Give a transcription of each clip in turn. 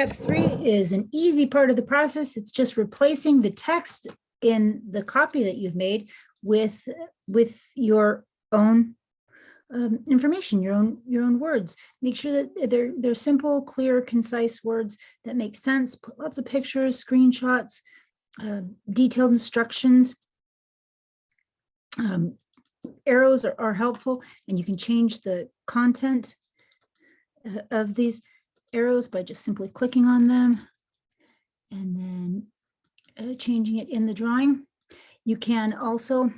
Step 3 is an easy part of the process. It's just replacing the text in the copy that you've made with your own information, your own words. Make sure that they're simple, clear, concise words that make sense. Put lots of pictures, screenshots, detailed instructions. Arrows are helpful, and you can change the content of these arrows by just simply clicking on them and then changing it in the drawing. You can also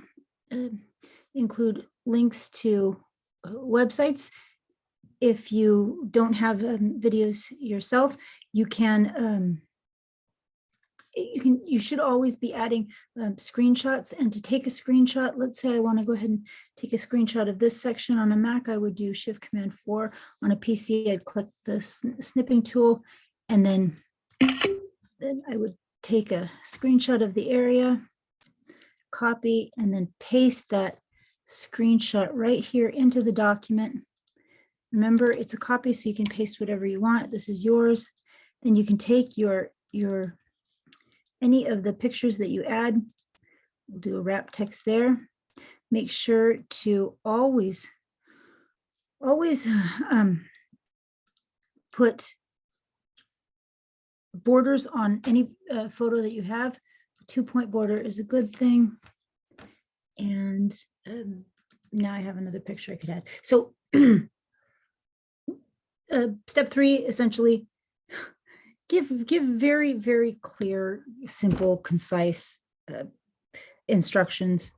include links to websites. If you don't have videos yourself, you should always be adding screenshots. And to take a screenshot, let's say I want to go ahead and take a screenshot of this section on a Mac, I would do Shift Command 4. On a PC, I'd click the snipping tool, and then I would take a screenshot of the area, copy, and then paste that screenshot right here into the document. Remember, it's a copy, so you can paste whatever you want. This is yours. Then you can take your any of the pictures that you add. We'll do a wrap text there. Make sure to always put borders on any photo that you have. A 2-point border is a good thing. And now I have another picture I could add. So step 3, essentially, give very, very clear, simple, concise instructions,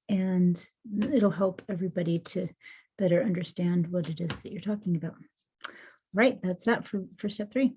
and it'll help everybody to better understand what it is that you're talking about. Right, that's that for step 3.